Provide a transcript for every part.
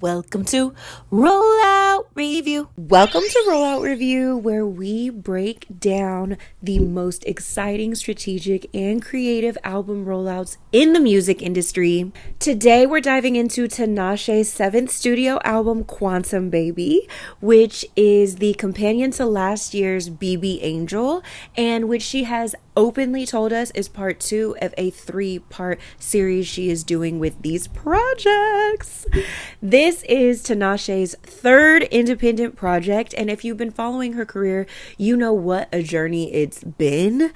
Welcome to Rollout Review. Welcome to Rollout Review, where we break down the most exciting, strategic, and creative album rollouts in the music industry. Today, we're diving into Tinashe's 7th studio album, Quantum Baby, which is the companion to last year's BB Angel, and which she has openly told us is part 2 of a 3-part series she is doing with these projects. This is Tinashe's 3rd independent project, and if you've been following her career, you know what a journey it's been.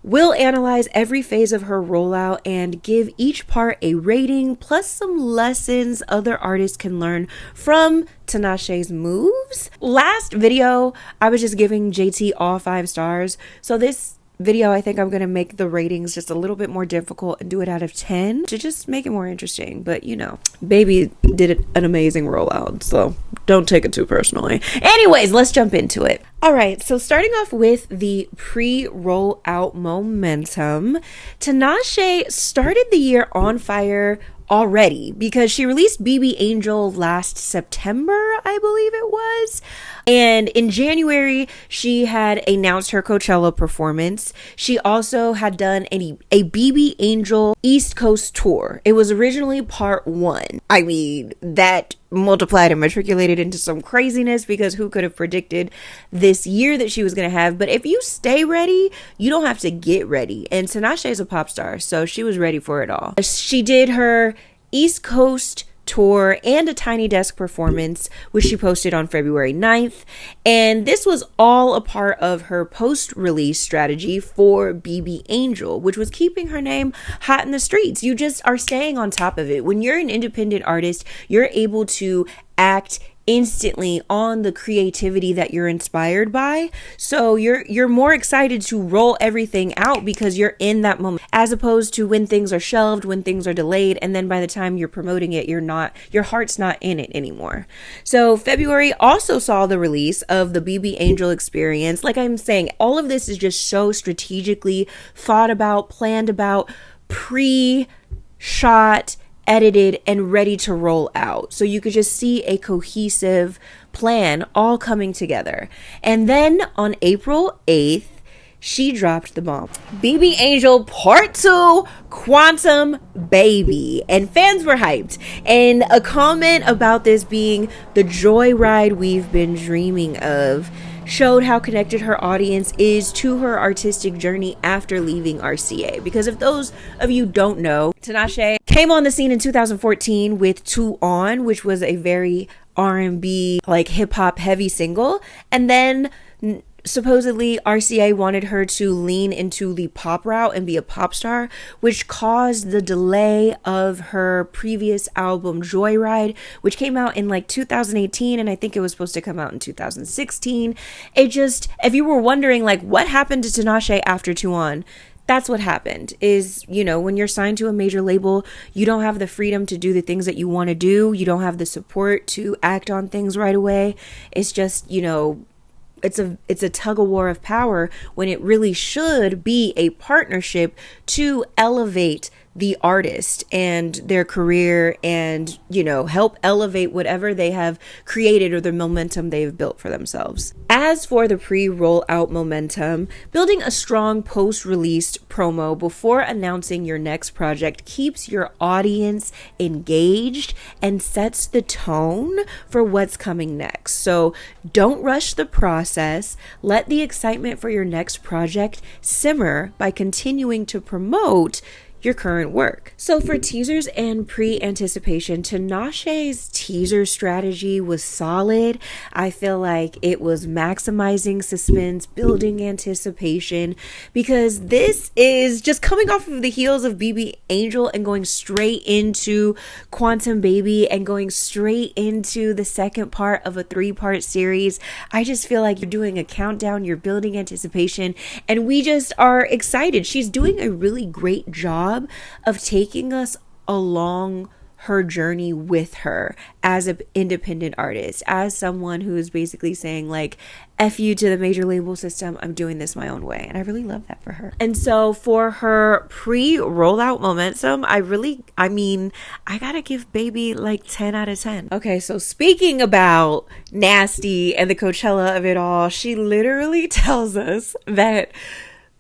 We'll analyze every phase of her rollout and give each part a rating, plus some lessons other artists can learn from Tinashe's moves. Last video, I was just giving JT all 5 stars, so this video, I think I'm going to make the ratings just a little bit more difficult and do it out of 10 to just make it more interesting. But you know, Baby did an amazing rollout, so don't take it too personally. Anyways, let's jump into it. All right, so starting off with the pre-rollout momentum, Tinashe started the year on fire already because she released BB Angel last September, I believe it was. And in January, she had announced her Coachella performance. She also had done a BB Angel East Coast tour. It was originally part 1. I mean, that multiplied and matriculated into some craziness because who could have predicted this year that she was going to have? But if you stay ready, you don't have to get ready. And Tinashe is a pop star, so she was ready for it all. She did her East Coast tour and a Tiny Desk performance, which she posted on February 9th. And this was all a part of her post-release strategy for BB Angel, which was keeping her name hot in the streets. You just are staying on top of it. When you're an independent artist, you're able to act instantly on the creativity that you're inspired by, so you're more excited to roll everything out because you're in that moment, as opposed to when things are shelved, when things are delayed, and then by the time you're promoting it, your heart's not in it anymore. So February also saw the release of the BB Angel experience. Like I'm saying, all of this is just so strategically thought about, planned about, pre-shot, edited, and ready to roll out. So you could just see a cohesive plan all coming together. And then on April 8th, she dropped the bomb. BB Angel Part 2, Quantum Baby. And fans were hyped. And a comment about this being the joyride we've been dreaming of showed how connected her audience is to her artistic journey after leaving RCA. Because if those of you don't know, Tinashe came on the scene in 2014 with 2 On, which was a very R&B, like hip-hop heavy single. And then supposedly RCA wanted her to lean into the pop route and be a pop star, which caused the delay of her previous album Joyride, which came out in like 2018, and I think it was supposed to come out in 2016. It just, if you were wondering like what happened to Tinashe after 2 On, that's what happened. Is, you know, when you're signed to a major label, you don't have the freedom to do the things that you want to do. You don't have the support to act on things right away. It's just, you know, it's a tug of war of power when it really should be a partnership to elevate the artist and their career and, you know, help elevate whatever they have created or the momentum they've built for themselves. As for the pre-rollout momentum, building a strong post-release promo before announcing your next project keeps your audience engaged and sets the tone for what's coming next. So don't rush the process. Let the excitement for your next project simmer by continuing to promote your current work. So for teasers and pre-anticipation, Tinashe's teaser strategy was solid. I feel like it was maximizing suspense, building anticipation, because this is just coming off of the heels of BB Angel and going straight into Quantum Baby and going straight into the second part of a 3-part series. I just feel like you're doing a countdown, you're building anticipation, and we just are excited. She's doing a really great job of taking us along her journey with her as an independent artist, as someone who is basically saying like, F you to the major label system, I'm doing this my own way. And I really love that for her. And so for her pre-rollout momentum, I gotta give baby like 10 out of 10. Okay, so speaking about Nasty and the Coachella of it all, she literally tells us that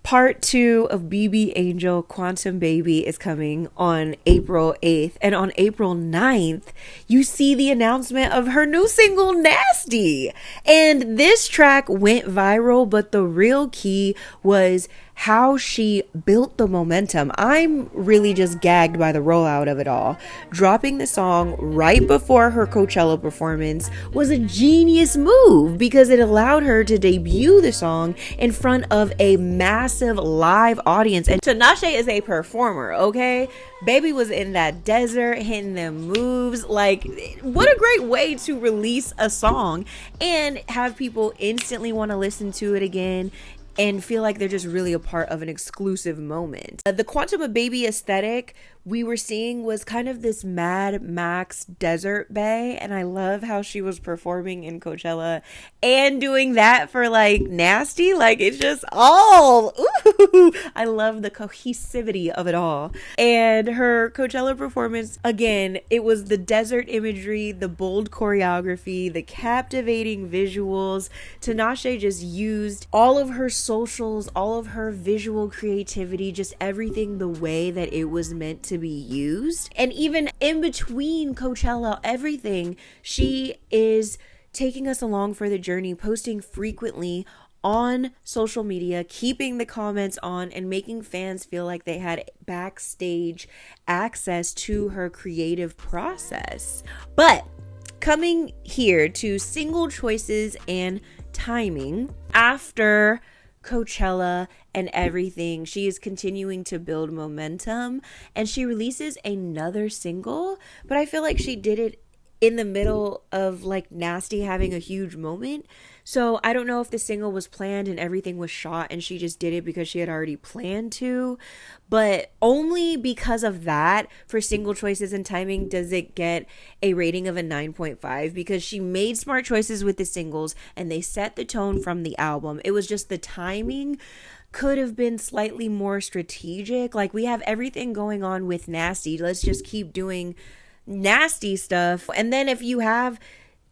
Part 2 of BB Angel Quantum Baby is coming on April 8th. And on April 9th, you see the announcement of her new single, Nasty. And this track went viral, but the real key was how she built the momentum. I'm really just gagged by the rollout of it all. Dropping the song right before her Coachella performance was a genius move because it allowed her to debut the song in front of a massive live audience. And Tinashe is a performer, okay? Baby was in that desert hitting them moves. Like, what a great way to release a song and have people instantly want to listen to it again and feel like they're just really a part of an exclusive moment. The Quantum of Baby aesthetic we were seeing was kind of this Mad Max desert bay, and I love how she was performing in Coachella and doing that for like Nasty. Like, it's just all ooh, I love the cohesivity of it all. And her Coachella performance, again, it was the desert imagery, the bold choreography, the captivating visuals. Tinashe just used all of her socials, all of her visual creativity, just everything the way that it was meant to be used. And even in between Coachella, everything, she is taking us along for the journey, posting frequently on social media, keeping the comments on, and making fans feel like they had backstage access to her creative process. But coming here to single choices and timing, after Coachella and everything, she is continuing to build momentum, and she releases another single, but I feel like she did it in the middle of like Nasty having a huge moment. So I don't know if the single was planned and everything was shot and she just did it because she had already planned to, but only because of that, for single choices and timing, does it get a rating of a 9.5, because she made smart choices with the singles and they set the tone from the album. It was just the timing could have been slightly more strategic. Like, we have everything going on with Nasty, let's just keep doing Nasty stuff. And then if you have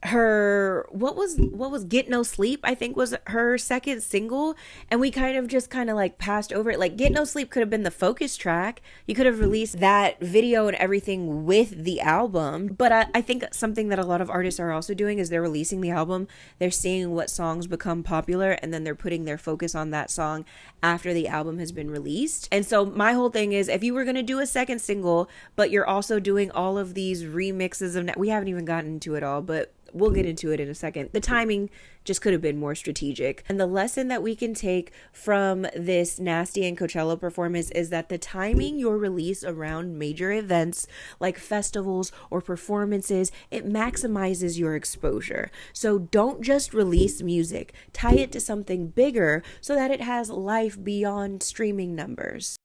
her, what was Get No Sleep, I think was her second single, and we kind of like passed over it. Like, Get No Sleep could have been the focus track. You could have released that video and everything with the album. But I think something that a lot of artists are also doing is they're releasing the album, they're seeing what songs become popular, and then they're putting their focus on that song after the album has been released. And so my whole thing is, if you were going to do a second single, but you're also doing all of these remixes of, we haven't even gotten into it all, but we'll get into it in a second. The timing just could have been more strategic. And the lesson that we can take from this Nasty and Coachella performance is that the timing your release around major events like festivals or performances, it maximizes your exposure. So don't just release music, tie it to something bigger so that it has life beyond streaming numbers.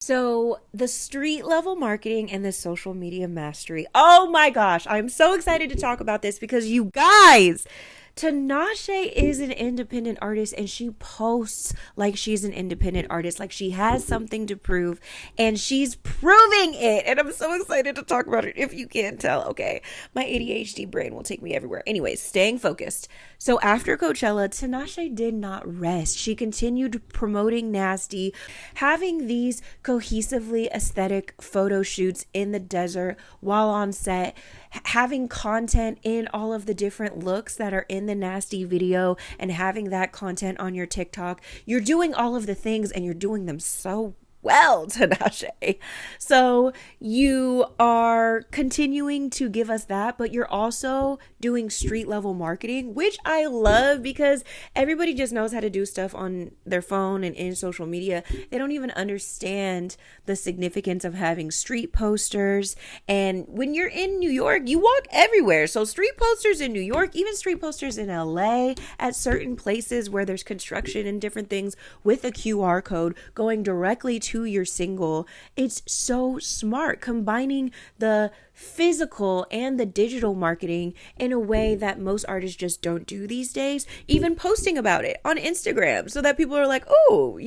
So the street level marketing and the social media mastery. Oh my gosh, I'm so excited to talk about this because you guys, Tinashe is an independent artist and she posts like she's an independent artist, like she has something to prove, and she's proving it. And I'm so excited to talk about it. If you can't tell, okay, my ADHD brain will take me everywhere. Anyways, staying focused. So after Coachella, Tinashe did not rest. She continued promoting Nasty, having these cohesively aesthetic photo shoots in the desert while on set, having content in all of the different looks that are in the Nasty video, and having that content on your TikTok. You're doing all of the things and you're doing them so well, Tinashe. So you are continuing to give us that, but you're also doing street level marketing, which I love, because everybody just knows how to do stuff on their phone and in social media. They don't even understand the significance of having street posters. And when you're in New York, you walk everywhere. So street posters in New York, even street posters in LA, at certain places where there's construction and different things, with a QR code going directly to to your single. It's so smart, combining the physical and the digital marketing in a way that most artists just don't do these days, even posting about it on Instagram so that people are like, oh,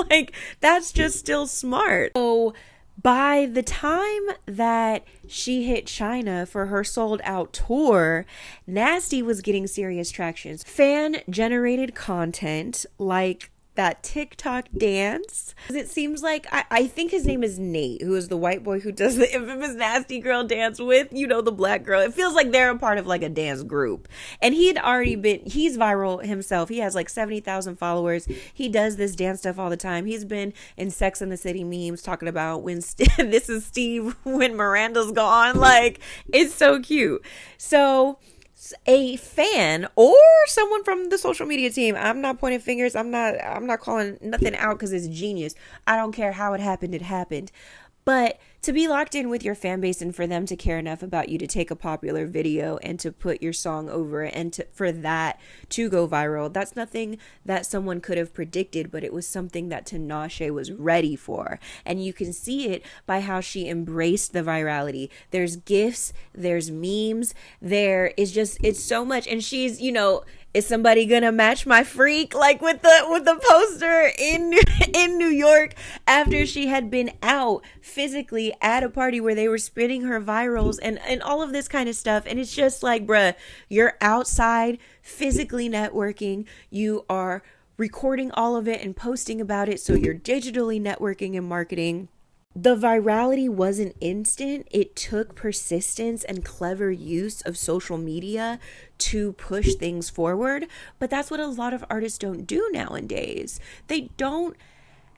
like that's just still smart. So by the time that she hit China for her sold out tour, Nasty was getting serious traction. Fan generated content like that TikTok dance. It seems like, I think his name is Nate, who is the white boy who does the infamous Nasty Girl dance with, the black girl. It feels like they're a part of like a dance group. And he's viral himself. He has like 70,000 followers. He does this dance stuff all the time. He's been in Sex and the City memes talking about when this is Steve when Miranda's gone. Like, it's so cute. So a fan or someone from the social media team, I'm not pointing fingers, I'm not calling nothing out because it's genius. I don't care how it happened. But to be locked in with your fan base and for them to care enough about you to take a popular video and to put your song over it and for that to go viral, that's nothing that someone could have predicted, but it was something that Tinashe was ready for. And you can see it by how she embraced the virality. There's GIFs, there's memes, it's so much. And she's, is somebody gonna match my freak, like with the poster in New York, after she had been out physically at a party where they were spinning her virals and all of this kind of stuff. And it's just like, bruh, you're outside physically networking, you are recording all of it and posting about it, so you're digitally networking and marketing. The virality wasn't instant. It took persistence and clever use of social media to push things forward. But that's what a lot of artists don't do nowadays. They don't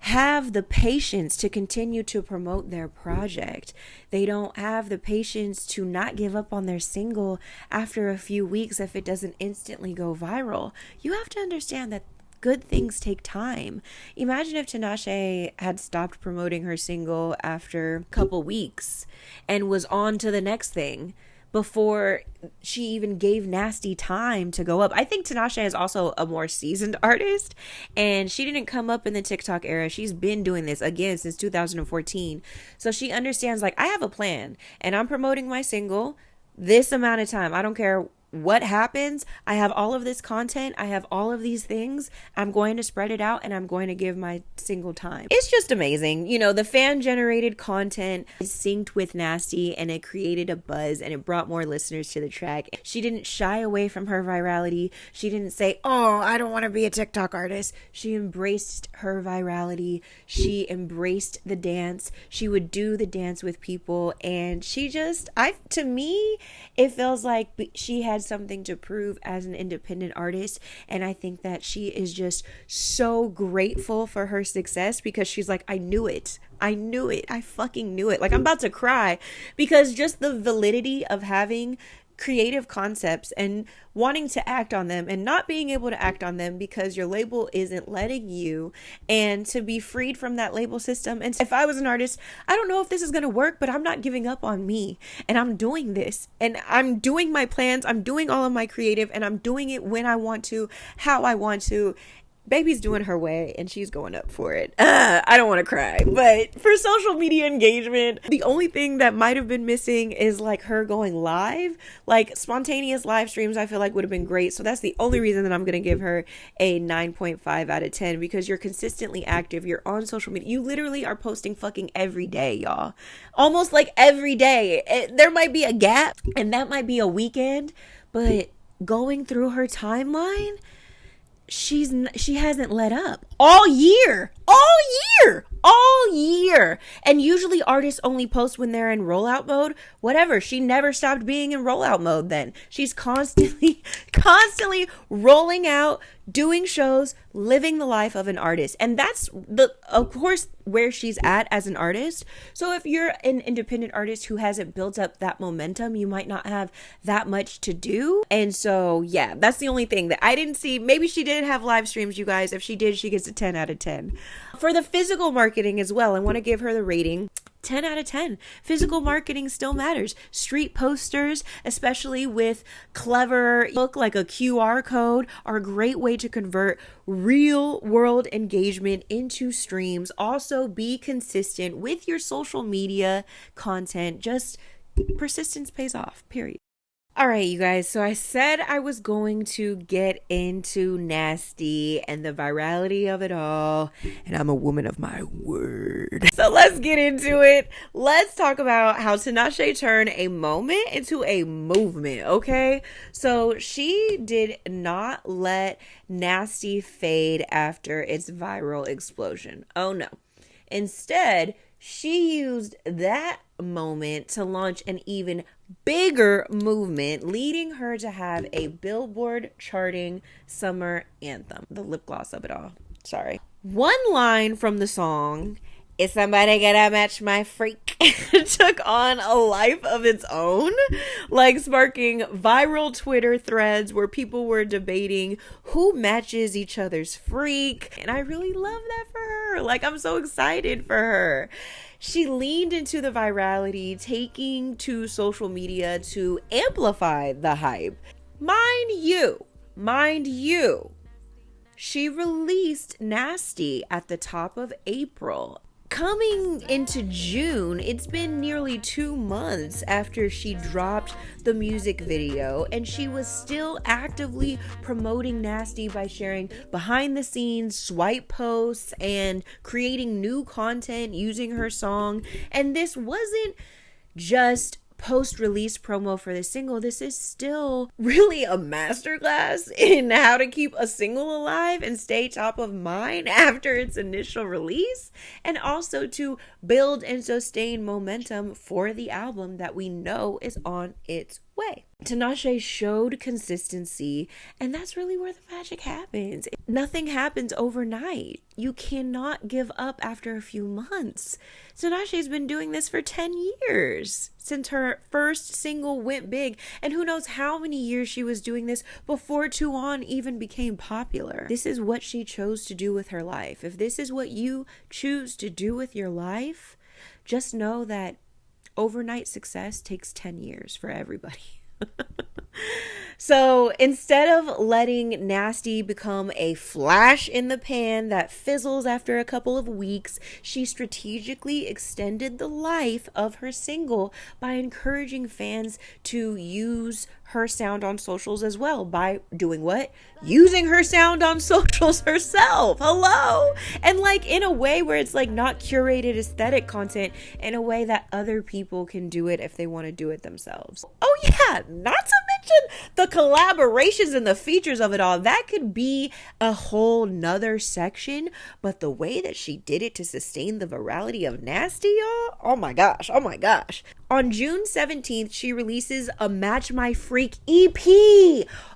have the patience to continue to promote their project. They don't have the patience to not give up on their single after a few weeks if it doesn't instantly go viral. You have to understand that good things take time. Imagine if Tinashe had stopped promoting her single after a couple weeks and was on to the next thing before she even gave Nasty time to go up. I think Tinashe is also a more seasoned artist, and she didn't come up in the TikTok era. She's been doing this again since 2014. So she understands, like, I have a plan and I'm promoting my single this amount of time. I don't care what happens. I have all of this content. I have all of these things. I'm going to spread it out and I'm going to give my single time. It's just amazing. The fan generated content is synced with Nasty and it created a buzz and it brought more listeners to the track. She didn't shy away from her virality. She didn't say, oh, I don't want to be a TikTok artist. She embraced her virality. She embraced the dance. She would do the dance with people, and to me, it feels like she had something to prove as an independent artist. And I think that she is just so grateful for her success because she's like, I knew it. I fucking knew it. Like, I'm about to cry because just the validity of having creative concepts and wanting to act on them and not being able to act on them because your label isn't letting you, and to be freed from that label system. And if I was an artist, I don't know if this is going to work, but I'm not giving up on me, and I'm doing this, and I'm doing my plans, I'm doing all of my creative, and I'm doing it when I want to, how I want to. Baby's doing her way and she's going up for it. I don't want to cry, but for social media engagement, the only thing that might have been missing is like her going live. Like, spontaneous live streams I feel like would have been great. So that's the only reason that I'm going to give her a 9.5 out of 10, because you're consistently active. You're on social media. You literally are posting fucking every day, y'all. Almost like every day. There might be a gap and that might be a weekend, but going through her timeline, she hasn't let up all year. And usually artists only post when they're in rollout mode. Whatever. She never stopped being in rollout mode then. She's constantly rolling out, doing shows, living the life of an artist. And that's of course where she's at as an artist. So if you're an independent artist who hasn't built up that momentum, you might not have that much to do. And so, yeah, that's the only thing that I didn't see. Maybe she did have live streams, you guys. If she did, she gets a 10 out of 10. For the physical marketing as well, I want to give her the rating. 10 out of 10. Physical marketing still matters. Street posters, especially with clever look like a QR code, are a great way to convert real world engagement into streams. Also, be consistent with your social media content. Just persistence pays off, period. All right, you guys. So I said I was going to get into Nasty and the virality of it all, and I'm a woman of my word. So let's get into it. Let's talk about how Tinashe turned a moment into a movement, okay? So she did not let Nasty fade after its viral explosion. Oh no. Instead, she used that moment to launch an even bigger movement, leading her to have a Billboard charting summer anthem. The lip gloss of it all. Sorry. One line from the song, "Is somebody gonna match my freak?" took on a life of its own, like sparking viral Twitter threads where people were debating who matches each other's freak. And I really love that for her. Like, I'm so excited for her. She leaned into the virality, taking to social media to amplify the hype. Mind you, she released Nasty at the top of April. Coming into June, it's been nearly 2 months after she dropped the music video, and she was still actively promoting Nasty by sharing behind the scenes swipe posts and creating new content using her song. And this wasn't just post-release promo for the single. This is still really a masterclass in how to keep a single alive and stay top of mind after its initial release, and also to build and sustain momentum for the album that we know is on its way. Tinashe showed consistency, and that's really where the magic happens. Nothing happens overnight. You cannot give up after a few months. Tinashe's been doing this for 10 years since her first single went big, and who knows how many years she was doing this before 2On even became popular. This is what she chose to do with her life. If this is what you choose to do with your life, just know that overnight success takes 10 years for everybody. So instead of letting Nasty become a flash in the pan that fizzles after a couple of weeks, she strategically extended the life of her single by encouraging fans to use her sound on socials as well. By doing what? Using her sound on socials herself. Hello. And like in a way where it's like not curated aesthetic content, in a way that other people can do it if they want to do it themselves. Oh yeah, not to mention the collaborations and the features of it all. That could be a whole nother section, but the way that she did it to sustain the virality of Nasty, y'all, oh my gosh. On June 17th, she releases a Match My Freak EP.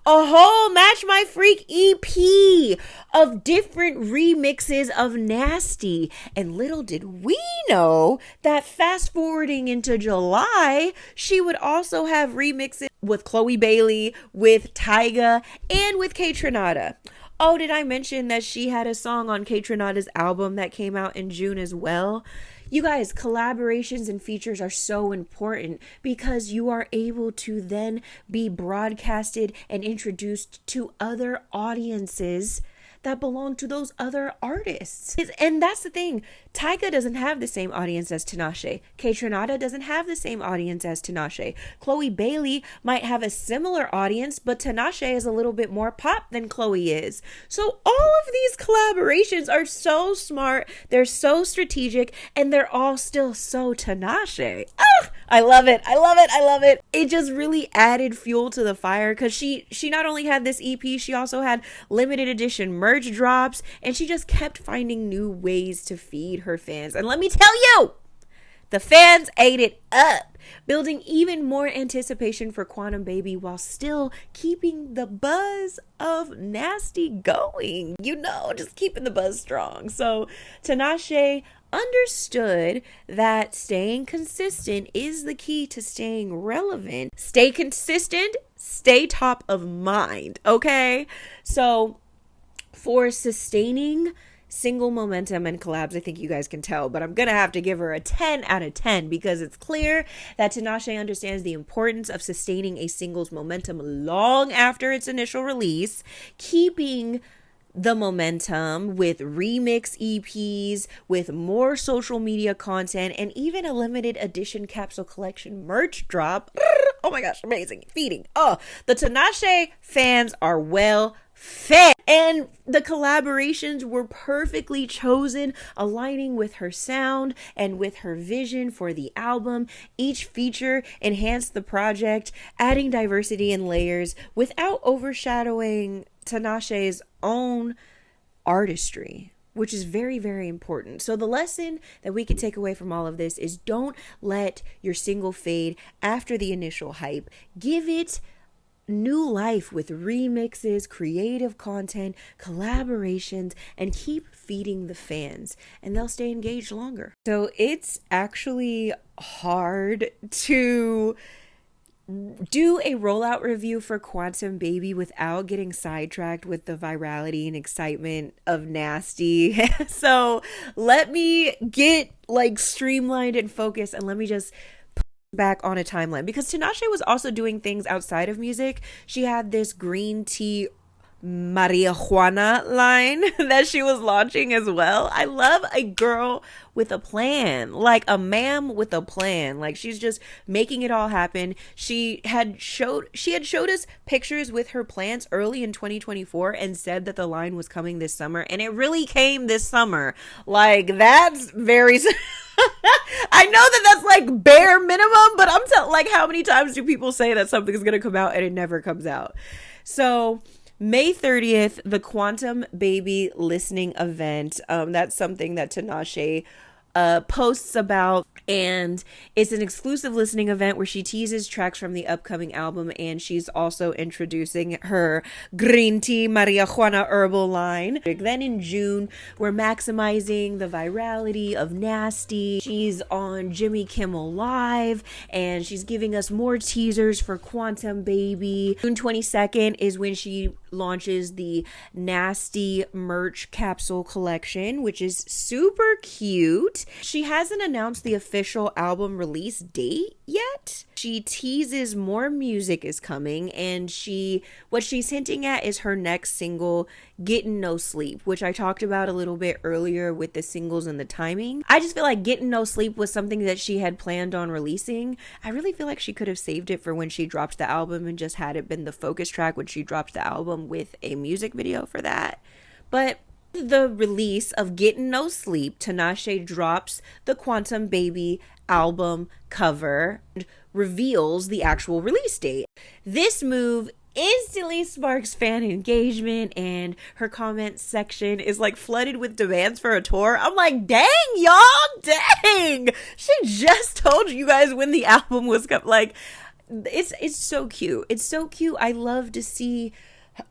A whole Match My Freak EP of different remixes of Nasty. And little did we know that fast forwarding into July, she would also have remixes with Chloe Bailey, with Tyga, and with Kaytranada. Oh, did I mention that she had a song on Kaytranada's album that came out in June as well? You guys, collaborations and features are so important because you are able to then be broadcasted and introduced to other audiences that belong to those other artists. And that's the thing. Tyga doesn't have the same audience as Tinashe. Kaytranada doesn't have the same audience as Tinashe. Chloe Bailey might have a similar audience, but Tinashe is a little bit more pop than Chloe is. So all of these collaborations are so smart, they're so strategic, and they're all still so Tinashe. I love it. It just really added fuel to the fire because she not only had this EP, she also had limited edition merch drops, and she just kept finding new ways to feed her fans. And let me tell you, the fans ate it up, building even more anticipation for Quantum Baby while still keeping the buzz of Nasty going. You know, just keeping the buzz strong. So Tinashe understood that staying consistent is the key to staying relevant. Stay consistent, stay top of mind, okay? So for sustaining single momentum and collabs, I think you guys can tell, but I'm gonna have to give her a 10 out of 10 because it's clear that Tinashe understands the importance of sustaining a single's momentum long after its initial release, keeping the momentum with remix EPs, with more social media content, and even a limited edition capsule collection merch drop. Oh my gosh, amazing. Feeding. Oh, the Tinashe fans are well fed. And the collaborations were perfectly chosen, aligning with her sound and with her vision for the album. Each feature enhanced the project, adding diversity and layers without overshadowing Tinashe's own artistry, which is very, very important. So the lesson that we can take away from all of this is don't let your single fade after the initial hype. Give it new life with remixes, creative content, collaborations, and keep feeding the fans, and they'll stay engaged longer. So it's actually hard to do a rollout review for Quantum Baby without getting sidetracked with the virality and excitement of Nasty. So let me get like streamlined and focused, and let me just back on a timeline, because Tinashe was also doing things outside of music. She had this green tea Maria Juana line that she was launching as well. I love a girl with a plan, like a ma'am with a plan. Like she's just making it all happen. She had showed us pictures with her plants early in 2024 and said that the line was coming this summer, and it really came this summer. Like that's very I know that that's like bare minimum, but I'm like, how many times do people say that something is going to come out and it never comes out? So May 30th, the Quantum Baby listening event. That's something that Tinashe posts about, and it's an exclusive listening event where she teases tracks from the upcoming album, and she's also introducing her green tea Maria Juana herbal line. Then in June, we're maximizing the virality of Nasty. She's on Jimmy Kimmel Live, and she's giving us more teasers for Quantum Baby. June 22nd is when she launches the Nasty merch capsule collection, which is super cute. She hasn't announced the official album release date yet. She teases more music is coming, and what she's hinting at is her next single, Getting No Sleep, which I talked about a little bit earlier with the singles and the timing. I just feel like Getting No Sleep was something that she had planned on releasing. I really feel like she could have saved it for when she drops the album and just had it been the focus track when she drops the album with a music video for that. But the release of Getting No Sleep, Tinashe drops the Quantum Baby album cover and reveals the actual release date. This move instantly sparks fan engagement, and her comment section is like flooded with demands for a tour. I'm like, dang, y'all, dang. She just told you guys when the album was coming. Like, it's so cute. It's so cute. I love to see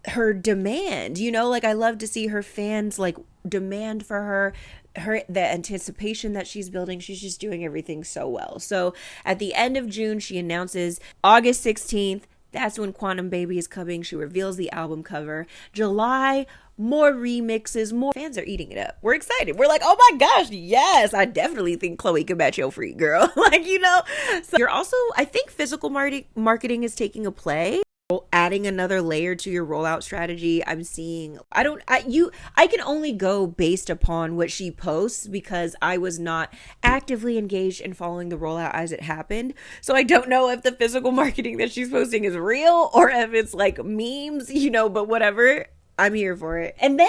her demand, like I love to see her fans like demand for her the anticipation that she's building. She's just doing everything so well. So at the end of June, she announces August 16th. That's when Quantum Baby is coming. She reveals the album cover. July, more remixes, more fans are eating it up. We're excited. We're like, oh my gosh, yes, I definitely think Chloe can match your freak, girl. So you're also, I think physical marketing is taking a play. Adding another layer to your rollout strategy. I'm seeing, I can only go based upon what she posts because I was not actively engaged in following the rollout as it happened. So I don't know if the physical marketing that she's posting is real or if it's like memes, but whatever, I'm here for it. And then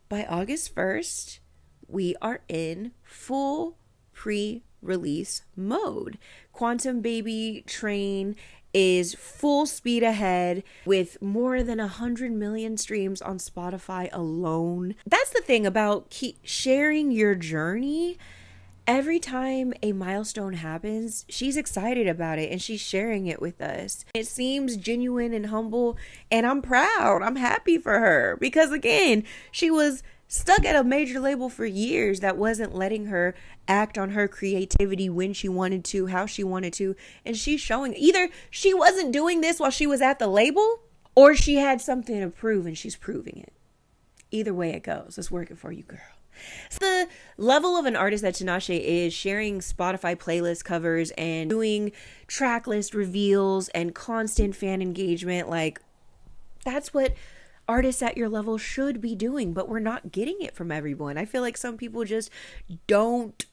by August 1st, we are in full pre-release mode. Quantum Baby train is full speed ahead with more than 100 million streams on Spotify alone. That's the thing about sharing your journey. Every time a milestone happens, she's excited about it and she's sharing it with us. It seems genuine and humble, and I'm proud. I'm happy for her because, again, she was stuck at a major label for years that wasn't letting her act on her creativity when she wanted to, how she wanted to. And she's showing either she wasn't doing this while she was at the label or she had something to prove and she's proving it. Either way it goes, it's working for you, girl. So the level of an artist that Tinashe is, sharing Spotify playlist covers and doing track list reveals and constant fan engagement, like, that's what artists at your level should be doing, but we're not getting it from everyone. I feel like some people just don't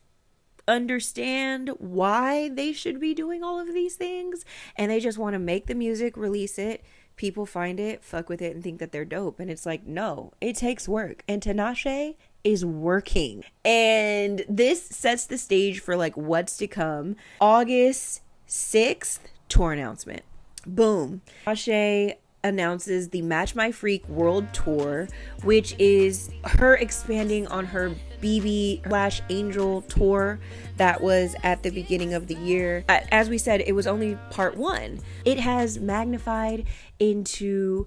understand why they should be doing all of these things, and they just want to make the music, release it, people find it, fuck with it, and think that they're dope. And it's like, no, it takes work, and Tinashe is working, and this sets the stage for like what's to come. August 6th, tour announcement. Boom. Tinashe announces the Match My Freak World Tour, which is her expanding on her BB/Angel tour that was at the beginning of the year. As we said, it was only part one. It has magnified into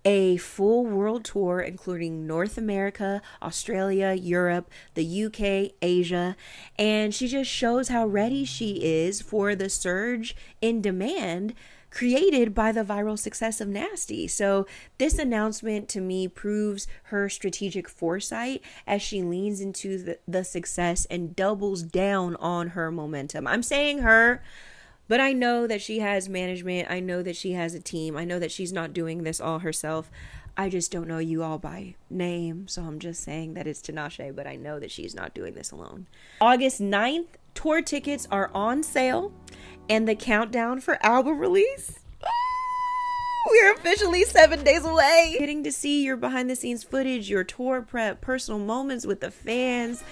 a full world tour, including North America, Australia, Europe, the UK, Asia, and she just shows how ready she is for the surge in demand created by the viral success of Nasty. So this announcement to me proves her strategic foresight as she leans into the success and doubles down on her momentum. I'm saying her, but I know that she has management. I know that she has a team. I know that she's not doing this all herself. I just don't know you all by name, so I'm just saying that it's Tinashe, but I know that she's not doing this alone. August 9th, tour tickets are on sale, and the countdown for album release. We're officially 7 days away. Getting to see your behind the scenes footage, your tour prep, personal moments with the fans.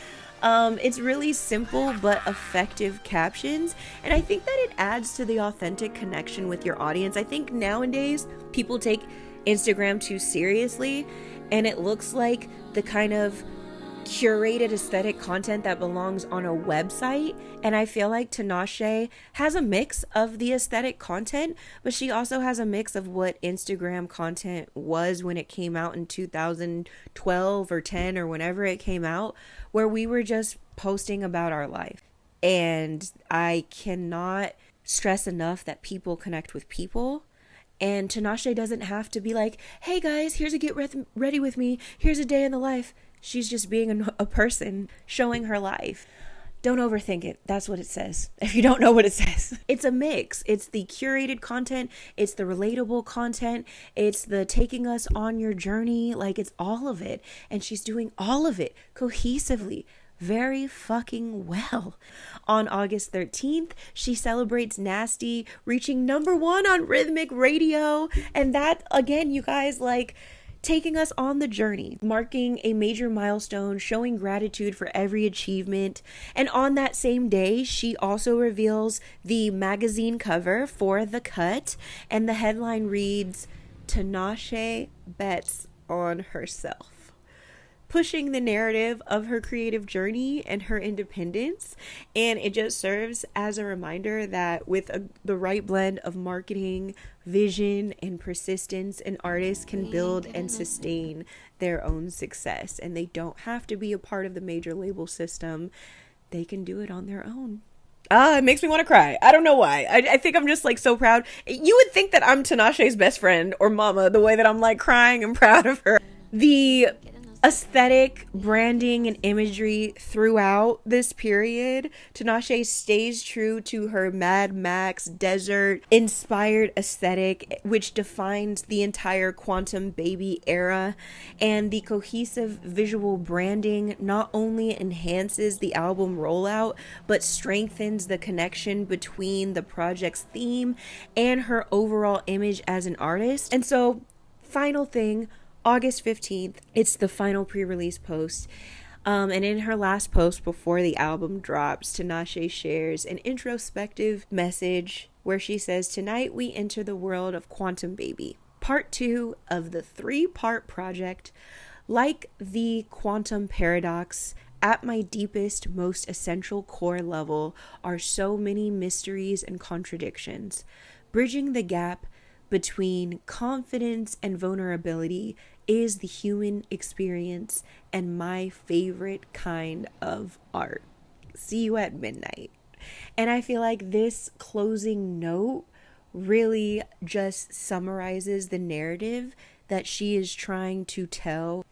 It's really simple but effective captions, and I think that it adds to the authentic connection with your audience. I think nowadays people take Instagram too seriously, and it looks like the kind of curated aesthetic content that belongs on a website. And I feel like Tinashe has a mix of the aesthetic content, but she also has a mix of what Instagram content was when it came out in 2012 or 10 or whenever it came out, where we were just posting about our life. And I cannot stress enough that people connect with people. And Tinashe doesn't have to be like, hey guys, here's a get ready with me, here's a day in the life. She's just being a person, showing her life. Don't overthink it. That's what it says. If you don't know what it says. It's a mix. It's the curated content. It's the relatable content. It's the taking us on your journey. Like, it's all of it. And she's doing all of it cohesively. Very fucking well. On August 13th, she celebrates Nasty reaching #1 on Rhythmic Radio. And that, again, you guys, like, taking us on the journey, marking a major milestone, showing gratitude for every achievement. And on that same day, she also reveals the magazine cover for The Cut, and the headline reads, Tinashe bets on herself, pushing the narrative of her creative journey and her independence. And it just serves as a reminder that with the right blend of marketing, vision, and persistence, an artist can build and sustain their own success, and they don't have to be a part of the major label system. They can do it on their own. It makes me want to cry. I don't know why. I think I'm just like so proud. You would think that I'm Tinashe's best friend or mama, the way that I'm like crying and proud of her. The aesthetic, branding, and imagery throughout this period, Tinashe stays true to her Mad Max desert inspired aesthetic, which defines the entire Quantum Baby era. And the cohesive visual branding not only enhances the album rollout, but strengthens the connection between the project's theme and her overall image as an artist. And so, final thing, August 15th, it's the final pre-release post. And in her last post before the album drops, Tinashe shares an introspective message where she says, tonight we enter the world of Quantum Baby, part 2 of the 3-part project. Like the quantum paradox, at my deepest, most essential core level are so many mysteries and contradictions. Bridging the gap between confidence and vulnerability is the human experience and my favorite kind of art. See you at midnight. And I feel like this closing note really just summarizes the narrative that she is trying to tell.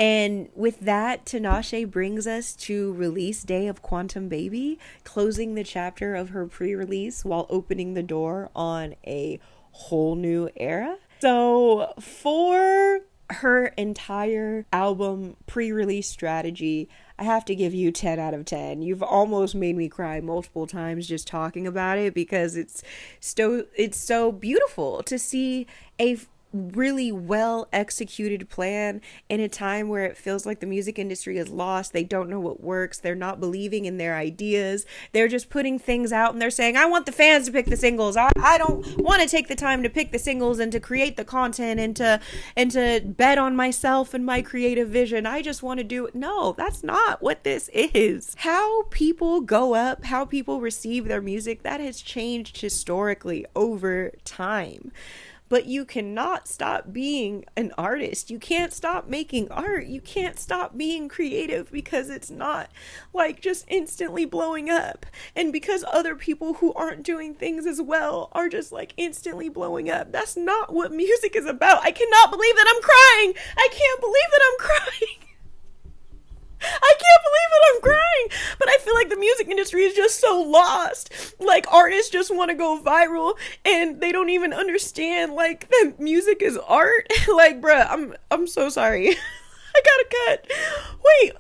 And with that, Tinashe brings us to release day of Quantum Baby, closing the chapter of her pre-release while opening the door on a whole new era. So for her entire album pre-release strategy, I have to give you 10 out of 10. You've almost made me cry multiple times just talking about it, because it's so beautiful to see a really well executed plan in a time where it feels like the music industry is lost. They don't know what works. They're not believing in their ideas. They're just putting things out and they're saying, I want the fans to pick the singles. I don't want to take the time to pick the singles and to create the content and to bet on myself and my creative vision. I just want to do it. No, that's not what this is. How people go up, how people receive their music, that has changed historically over time. But you cannot stop being an artist. You can't stop making art. You can't stop being creative, because it's not like just instantly blowing up. And because other people who aren't doing things as well are just like instantly blowing up. That's not what music is about. I cannot believe that I'm crying. I can't believe that I'm crying. I can't believe that I'm crying, but I feel like the music industry is just so lost. Like, artists just want to go viral and they don't even understand like that music is art. Like, bruh, I'm so sorry. I gotta cut. Wait.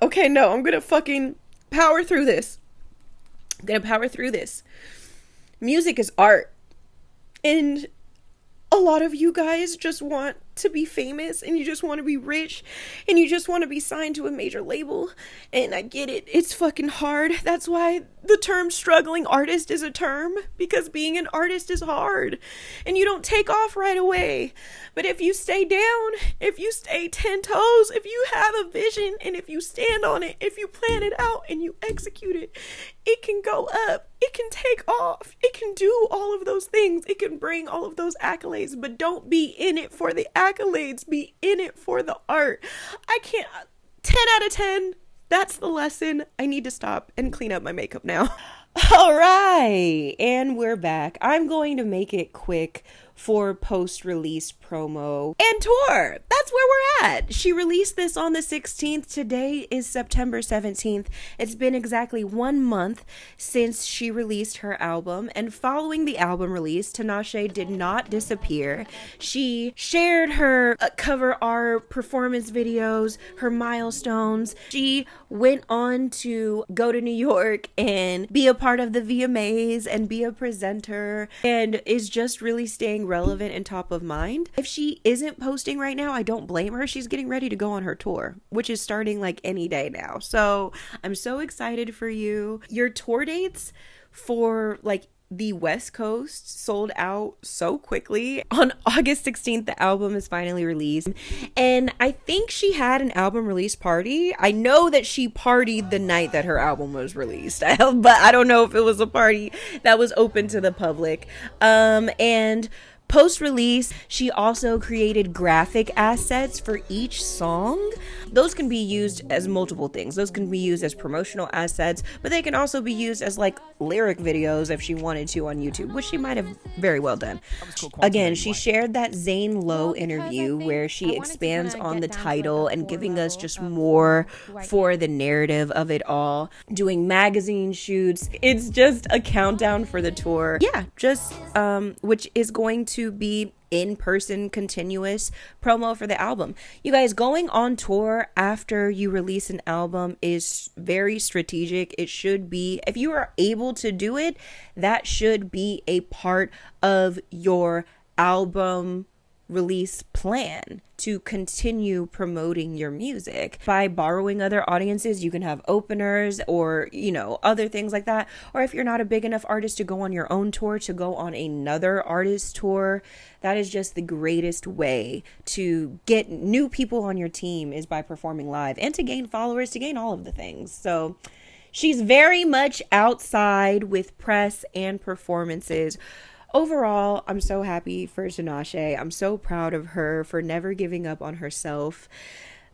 Okay, no, I'm gonna fucking power through this. I'm gonna power through this. Music is art. And a lot of you guys just want to be famous, and you just want to be rich, and you just want to be signed to a major label. And I get it. It's fucking hard. That's why the term struggling artist is a term, because being an artist is hard and you don't take off right away. But if you stay down, if you stay 10 toes, if you have a vision and if you stand on it, if you plan it out and you execute it, it can go up. It can take off. It can do all of those things. It can bring all of those accolades, but don't be in it for the accolades. Be in it for the art. I can't. 10 out of 10. That's the lesson. I need to stop and clean up my makeup now. All right. And we're back. I'm going to make it quick for post-release promo and tour. That's where we're at. She released this on the 16th. Today is September 17th. It's been exactly 1 month since she released her album. And following the album release, Tinashe did not disappear. She shared her cover art, performance videos, her milestones. She went on to go to New York and be a part of the VMAs and be a presenter, and is just really staying relevant and top of mind. If she isn't posting right now, I don't blame her. She's getting ready to go on her tour, which is starting like any day now. So I'm so excited for you. Your tour dates for like the West Coast sold out so quickly. On August 16th, the album is finally released. And I think she had an album release party. I know that she partied the night that her album was released, but I don't know if it was a party that was open to the public. And post-release, she also created graphic assets for each song. Those can be used as multiple things. Those can be used as promotional assets, but they can also be used as like lyric videos if she wanted to on YouTube, which she might have very well done. Again, she shared that Zane Lowe interview where she expands on the title and giving us just more for the narrative of it all, doing magazine shoots. It's just a countdown for the tour. Yeah, just which is going to be in-person continuous promo for the album. You guys, going on tour after you release an album is very strategic. It should be, if you are able to do it, that should be a part of your album release plan to continue promoting your music. By borrowing other audiences, you can have openers or, you know, other things like that. Or if you're not a big enough artist to go on your own tour, to go on another artist tour. That is just the greatest way to get new people on your team, is by performing live, and to gain followers, to gain all of the things. So she's very much outside with press and performances. Overall, I'm so happy for Tinashe. I'm so proud of her for never giving up on herself.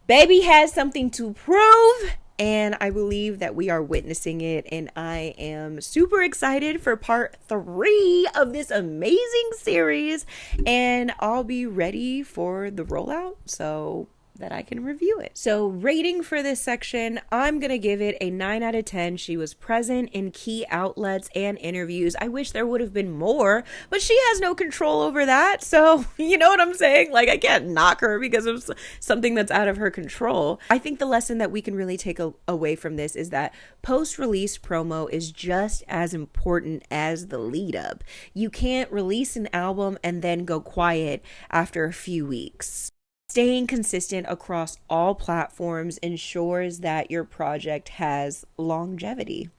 Baby has something to prove, and I believe that we are witnessing it, and I am super excited for part 3 of this amazing series, and I'll be ready for the rollout. So that I can review it. So rating for this section, I'm gonna give it a 9 out of 10. She was present in key outlets and interviews. I wish there would have been more, but she has no control over that. So you know what I'm saying? Like, I can't knock her because of something that's out of her control. I think the lesson that we can really take away from this is that post-release promo is just as important as the lead up. You can't release an album and then go quiet after a few weeks. Staying consistent across all platforms ensures that your project has longevity.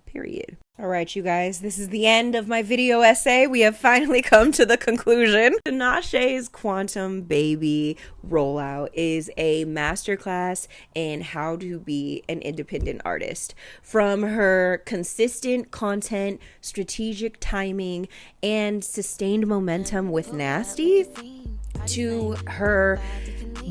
Period. All right, you guys, this is the end of my video essay. We have finally come to the conclusion. Tinashe's Quantum Baby rollout is a masterclass in how to be an independent artist. From her consistent content, strategic timing, and sustained momentum with Nasty, to her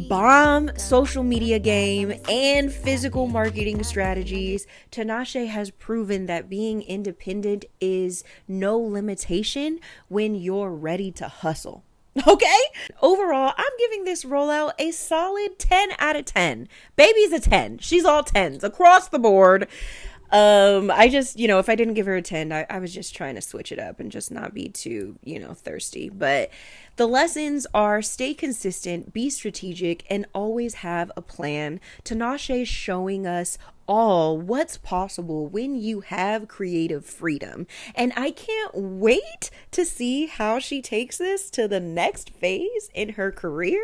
bomb social media game and physical marketing strategies, Tinashe has proven that being independent is no limitation when you're ready to hustle. Okay? Overall, I'm giving this rollout a solid 10 out of 10. Baby's a 10. She's all 10s across the board. I just, if I didn't give her a 10, I was just trying to switch it up and just not be too, thirsty. But the lessons are stay consistent, be strategic, and always have a plan. Tinashe showing us all what's possible when you have creative freedom. And I can't wait to see how she takes this to the next phase in her career.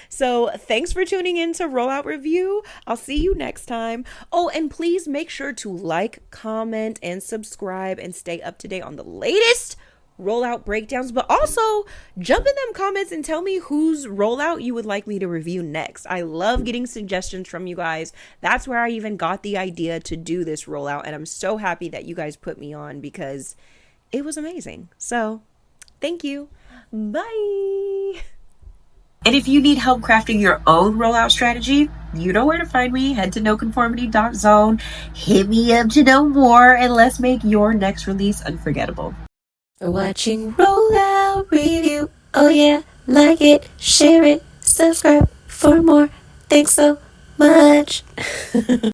So thanks for tuning in to Rollout Review. I'll see you next time. Oh, and please make sure to like, comment, and subscribe and stay up to date on the latest rollout breakdowns, but also jump in them comments and tell me whose rollout you would like me to review next. I love getting suggestions from you guys. That's where I even got the idea to do this rollout, and I'm so happy that you guys put me on because it was amazing. So thank you. Bye. And if you need help crafting your own rollout strategy, you know where to find me. Head to noconformity.zone, hit me up to know more, and let's make your next release unforgettable. For watching Rollout Review. Oh yeah, like it, share it, subscribe for more. Thanks so much.